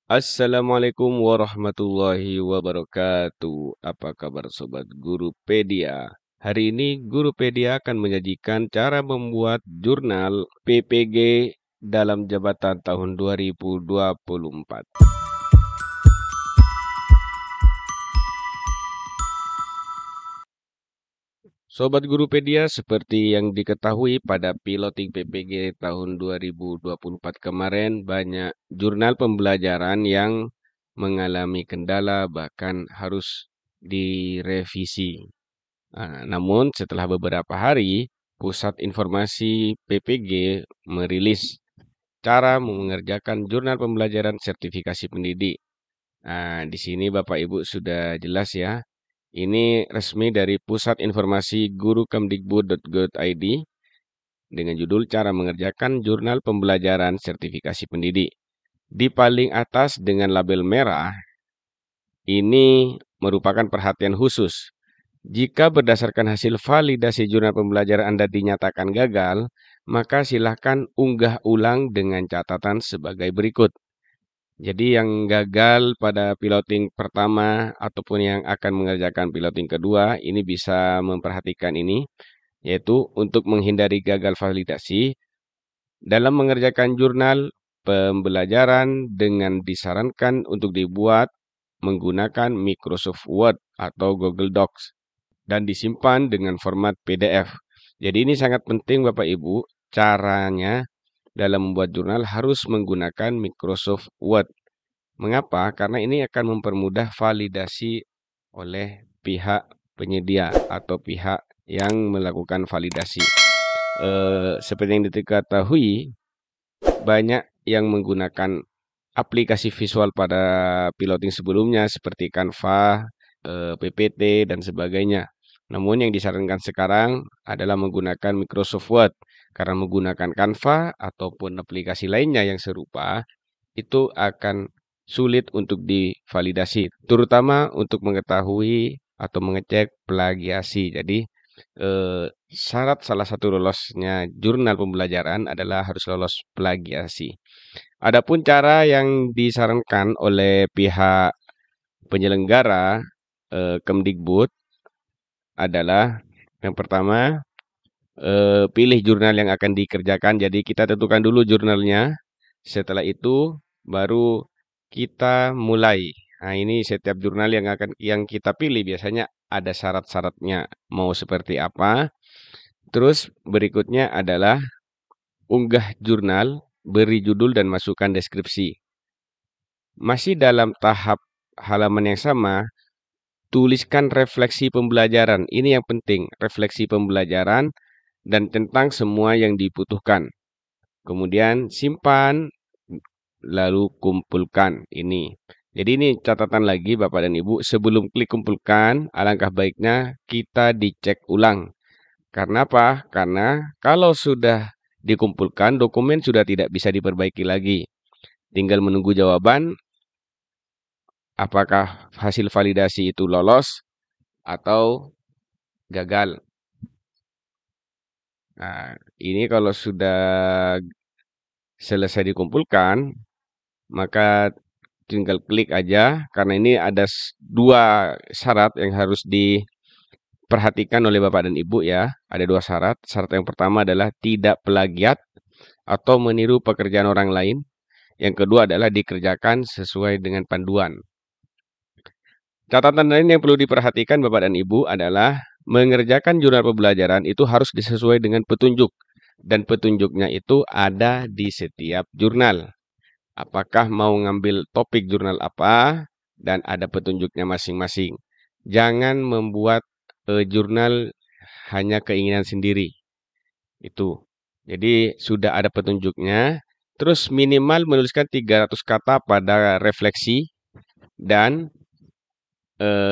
Assalamualaikum warahmatullahi wabarakatuh. Apa kabar Sobat Gurupedia? Hari ini Gurupedia akan menyajikan cara membuat jurnal PPG dalam jabatan tahun 2024. Sobat Gurupedia, seperti yang diketahui pada piloting PPG tahun 2024 kemarin, banyak jurnal pembelajaran yang mengalami kendala bahkan harus direvisi. Namun setelah beberapa hari, Pusat Informasi PPG merilis cara mengerjakan jurnal pembelajaran sertifikasi pendidik. Di sini Bapak Ibu sudah jelas ya. Ini resmi dari Pusat Informasi Guru Kemdikbud.go.id dengan judul Cara Mengerjakan Jurnal Pembelajaran Sertifikasi Pendidik. Di paling atas dengan label merah, ini merupakan perhatian khusus. Jika berdasarkan hasil validasi jurnal pembelajaran Anda dinyatakan gagal, maka silakan unggah ulang dengan catatan sebagai berikut. Jadi yang gagal pada piloting pertama ataupun yang akan mengerjakan piloting kedua, ini bisa memperhatikan ini, yaitu untuk menghindari gagal validasi, dalam mengerjakan jurnal pembelajaran dengan disarankan untuk dibuat menggunakan Microsoft Word atau Google Docs dan disimpan dengan format PDF. Jadi ini sangat penting Bapak Ibu, caranya dalam membuat jurnal harus menggunakan Microsoft Word. Mengapa? Karena ini akan mempermudah validasi oleh pihak penyedia atau pihak yang melakukan validasi. Seperti yang diketahui, banyak yang menggunakan aplikasi visual pada piloting sebelumnya seperti Canva, PPT, dan sebagainya. Namun yang disarankan sekarang adalah menggunakan Microsoft Word. Karena menggunakan Canva ataupun aplikasi lainnya yang serupa, itu akan sulit untuk divalidasi, terutama untuk mengetahui atau mengecek plagiasi. Jadi, syarat salah satu lolosnya jurnal pembelajaran adalah harus lolos plagiasi. Adapun cara yang disarankan oleh pihak penyelenggara Kemdikbud adalah yang pertama, pilih jurnal yang akan dikerjakan. Jadi kita tentukan dulu jurnalnya. Setelah itu baru kita mulai. Nah, ini setiap jurnal yang kita pilih biasanya ada syarat-syaratnya. Mau seperti apa? Terus berikutnya adalah unggah jurnal, beri judul dan masukkan deskripsi. Masih dalam tahap halaman yang sama, tuliskan refleksi pembelajaran. Ini yang penting, refleksi pembelajaran dan tentang semua yang dibutuhkan. Kemudian simpan, lalu kumpulkan ini. Jadi ini catatan lagi Bapak dan Ibu, sebelum klik kumpulkan, alangkah baiknya kita dicek ulang. Karena apa? Karena kalau sudah dikumpulkan, dokumen sudah tidak bisa diperbaiki lagi. Tinggal menunggu jawaban, apakah hasil validasi itu lolos atau gagal. Nah, ini kalau sudah selesai dikumpulkan, maka tinggal klik aja, karena ini ada dua syarat yang harus diperhatikan oleh Bapak dan Ibu ya. Ada dua syarat. Syarat yang pertama adalah tidak plagiat atau meniru pekerjaan orang lain. Yang kedua adalah dikerjakan sesuai dengan panduan. Catatan lain yang perlu diperhatikan Bapak dan Ibu adalah mengerjakan jurnal pembelajaran itu harus disesuai dengan petunjuk. Dan petunjuknya itu ada di setiap jurnal. Apakah mau ngambil topik jurnal apa dan ada petunjuknya masing-masing. Jangan membuat jurnal hanya keinginan sendiri. Itu. Jadi sudah ada petunjuknya. Terus minimal menuliskan 300 kata pada refleksi. Dan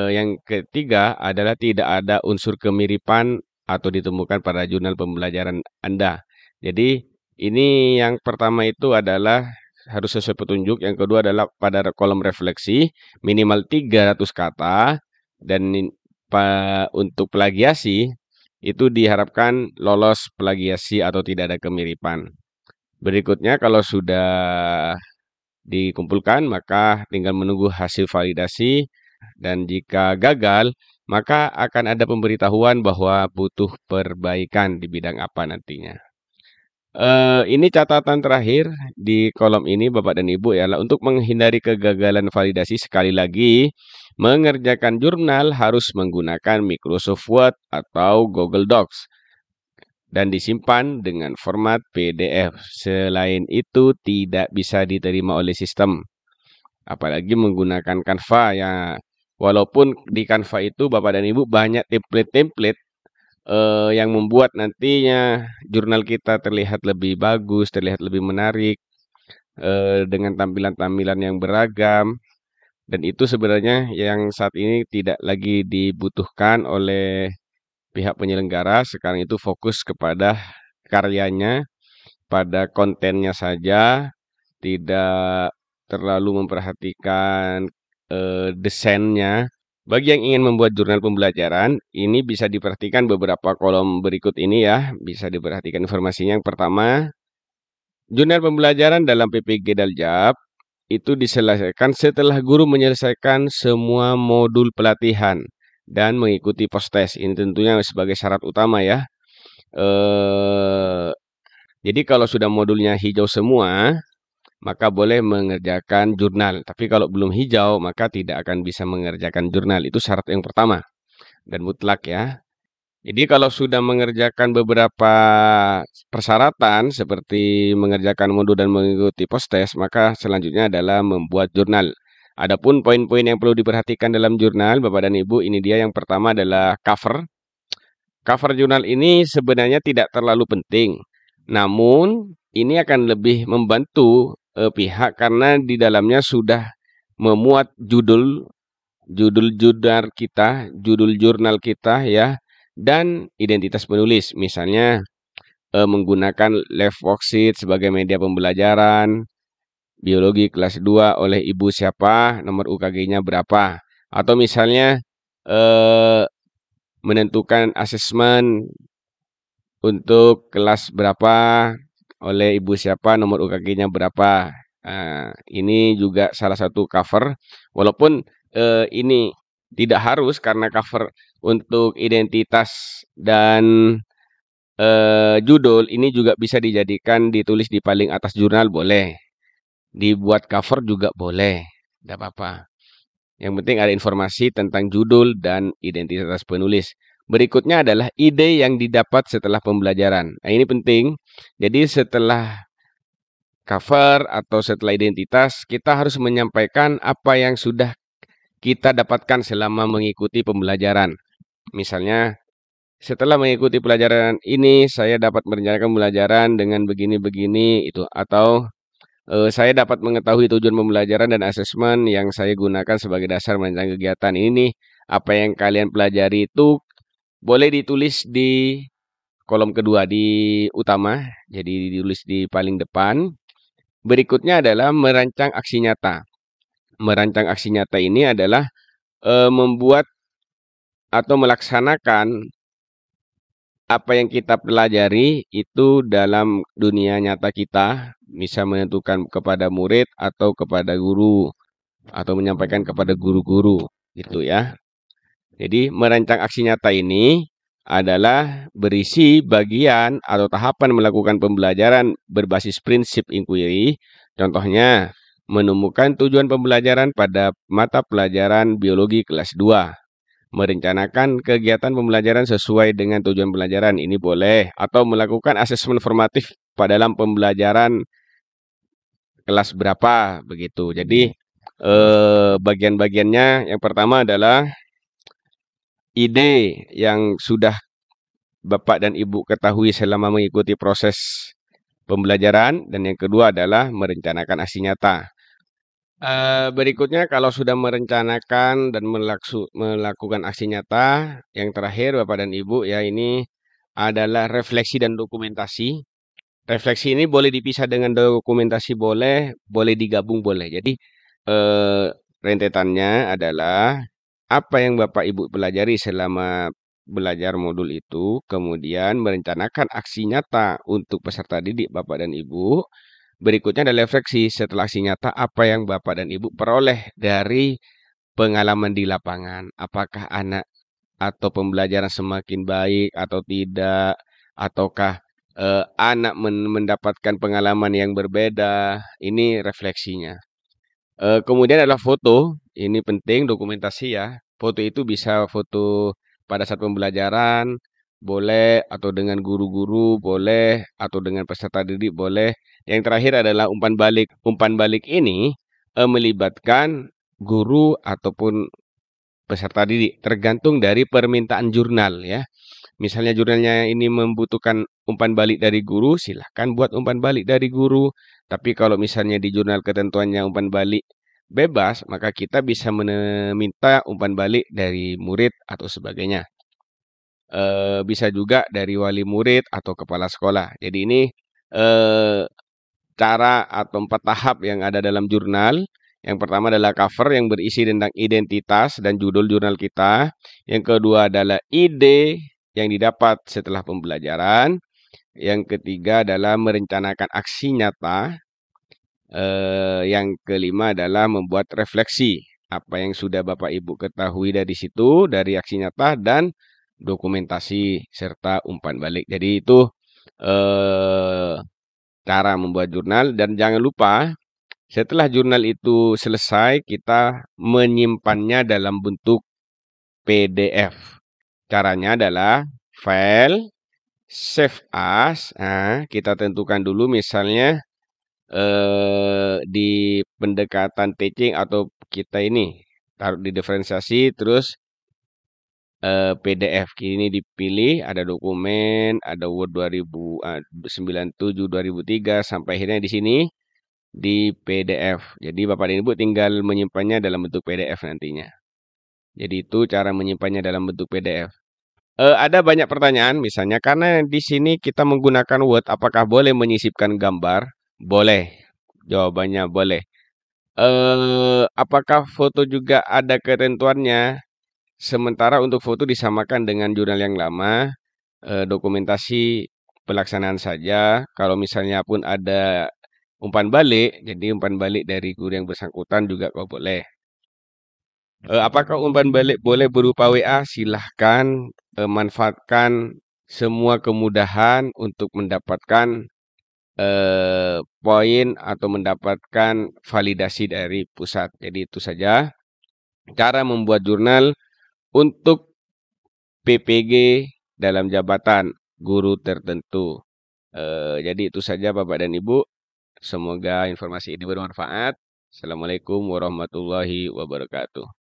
yang ketiga adalah tidak ada unsur kemiripan atau ditemukan pada jurnal pembelajaran Anda. Jadi ini yang pertama itu adalah harus sesuai petunjuk. Yang kedua adalah pada kolom refleksi minimal 300 kata. Dan untuk plagiasi itu diharapkan lolos plagiasi atau tidak ada kemiripan. Berikutnya kalau sudah dikumpulkan, maka tinggal menunggu hasil validasi, dan jika gagal, maka akan ada pemberitahuan bahwa butuh perbaikan di bidang apa nantinya. Ini catatan terakhir di kolom ini Bapak dan Ibu ya, untuk menghindari kegagalan validasi sekali lagi, mengerjakan jurnal harus menggunakan Microsoft Word atau Google Docs dan disimpan dengan format PDF. Selain itu tidak bisa diterima oleh sistem. Apalagi menggunakan Canva ya. Walaupun di Canva itu Bapak dan Ibu banyak template-template yang membuat nantinya jurnal kita terlihat lebih bagus, terlihat lebih menarik, dengan tampilan-tampilan yang beragam. Dan itu sebenarnya yang saat ini tidak lagi dibutuhkan oleh pihak penyelenggara. Sekarang itu fokus kepada karyanya, pada kontennya saja, tidak terlalu memperhatikan desainnya. Bagi yang ingin membuat jurnal pembelajaran, ini bisa diperhatikan beberapa kolom berikut ini ya. Bisa diperhatikan informasinya. Yang pertama, jurnal pembelajaran dalam PPG Daljab itu diselesaikan setelah guru menyelesaikan semua modul pelatihan dan mengikuti postes. Ini tentunya sebagai syarat utama ya. Jadi kalau sudah modulnya hijau semua, maka boleh mengerjakan jurnal. Tapi kalau belum hijau, maka tidak akan bisa mengerjakan jurnal. Itu syarat yang pertama dan mutlak ya. Jadi kalau sudah mengerjakan beberapa persyaratan seperti mengerjakan modul dan mengikuti postes, maka selanjutnya adalah membuat jurnal. Adapun poin-poin yang perlu diperhatikan dalam jurnal, Bapak dan Ibu, ini dia. Yang pertama adalah cover. Cover jurnal ini sebenarnya tidak terlalu penting. Namun, ini akan lebih membantu pihak karena di dalamnya sudah memuat judul judul jurnal kita ya, dan identitas penulis. Misalnya menggunakan left worksheet sebagai media pembelajaran, biologi kelas 2 oleh ibu siapa, nomor UKG-nya berapa. Atau misalnya menentukan asesmen untuk kelas berapa oleh ibu siapa, nomor UKG-nya berapa. Ini juga salah satu cover. Walaupun ini tidak harus, karena cover untuk identitas dan judul ini juga bisa dijadikan ditulis di paling atas jurnal, boleh. Dibuat cover juga boleh, tidak apa-apa. Yang penting ada informasi tentang judul dan identitas penulis. Berikutnya adalah ide yang didapat setelah pembelajaran. Nah, ini penting. Jadi setelah cover atau setelah identitas, kita harus menyampaikan apa yang sudah kita dapatkan selama mengikuti pembelajaran. Misalnya, setelah mengikuti pelajaran ini, saya dapat merencanakan pembelajaran dengan begini-begini itu. Atau saya dapat mengetahui tujuan pembelajaran dan asesmen yang saya gunakan sebagai dasar merancang kegiatan ini. Apa yang kalian pelajari itu boleh ditulis di kolom kedua, di utama. Jadi ditulis di paling depan. Berikutnya adalah merancang aksi nyata. Merancang aksi nyata ini adalah membuat atau melaksanakan apa yang kita pelajari itu dalam dunia nyata kita, bisa menentukan kepada murid atau kepada guru, atau menyampaikan kepada guru-guru, gitu ya. Jadi merancang aksi nyata ini adalah berisi bagian atau tahapan melakukan pembelajaran berbasis prinsip inquiry. Contohnya, menemukan tujuan pembelajaran pada mata pelajaran biologi kelas 2. Merencanakan kegiatan pembelajaran sesuai dengan tujuan pelajaran, ini boleh. Atau melakukan asesmen formatif pada dalam pembelajaran kelas berapa, begitu. Jadi bagian-bagiannya yang pertama adalah ide yang sudah Bapak dan Ibu ketahui selama mengikuti proses pembelajaran, dan yang kedua adalah merencanakan aksi nyata. Berikutnya, kalau sudah merencanakan dan melakukan aksi nyata, yang terakhir Bapak dan Ibu ya, ini adalah refleksi dan dokumentasi. Refleksi ini boleh dipisah dengan dokumentasi, boleh digabung, boleh. Jadi rentetannya adalah apa yang Bapak Ibu pelajari selama belajar modul itu, kemudian merencanakan aksi nyata untuk peserta didik Bapak dan Ibu, Berikutnya adalah refleksi setelah aksi nyata apa yang Bapak dan Ibu peroleh dari pengalaman di lapangan. Apakah anak atau pembelajaran semakin baik atau tidak, ataukah anak mendapatkan pengalaman yang berbeda. Ini refleksinya. Kemudian adalah foto, ini penting dokumentasi ya. Foto itu bisa foto pada saat pembelajaran, boleh, atau dengan guru-guru, boleh, atau dengan peserta didik, boleh. Yang terakhir adalah umpan balik. Umpan balik ini melibatkan guru ataupun peserta didik, tergantung dari permintaan jurnal ya. Misalnya jurnalnya ini membutuhkan umpan balik dari guru, silahkan buat umpan balik dari guru. Tapi kalau misalnya di jurnal ketentuannya umpan balik bebas, maka kita bisa meminta umpan balik dari murid atau sebagainya. Bisa juga dari wali murid atau kepala sekolah. Jadi ini eh, cara atau 4 tahap yang ada dalam jurnal. Yang pertama adalah cover yang berisi tentang identitas dan judul jurnal kita. Yang kedua adalah ide yang didapat setelah pembelajaran. Yang ketiga adalah merencanakan aksi nyata. Yang kelima adalah membuat refleksi. Apa yang sudah Bapak Ibu ketahui dari situ, dari aksi nyata dan dokumentasi serta umpan balik. Jadi itu eh, cara membuat jurnal dan jangan lupa setelah jurnal itu selesai kita menyimpannya dalam bentuk PDF. Caranya adalah file, save as. Nah, kita tentukan dulu misalnya di pendekatan teaching atau kita ini taruh di diferensiasi terus PDF ini dipilih, ada dokumen, ada Word 2097, 2003 sampai akhirnya di sini di PDF. Jadi Bapak dan Ibu tinggal menyimpannya dalam bentuk PDF nantinya. Jadi itu cara menyimpannya dalam bentuk PDF. Ada banyak pertanyaan misalnya karena di sini kita menggunakan Word, apakah boleh menyisipkan gambar? Boleh. Jawabannya boleh. Apakah foto juga ada ketentuannya? Sementara untuk foto disamakan dengan jurnal yang lama, dokumentasi pelaksanaan saja. Kalau misalnya pun ada umpan balik, jadi umpan balik dari guru yang bersangkutan juga kok boleh. Apakah umpan balik boleh berupa WA? Silahkan manfaatkan semua kemudahan untuk mendapatkan poin atau mendapatkan validasi dari pusat. Jadi itu saja cara membuat jurnal untuk PPG dalam jabatan guru tertentu. Jadi itu saja Bapak dan Ibu. Semoga informasi ini bermanfaat. Assalamualaikum warahmatullahi wabarakatuh.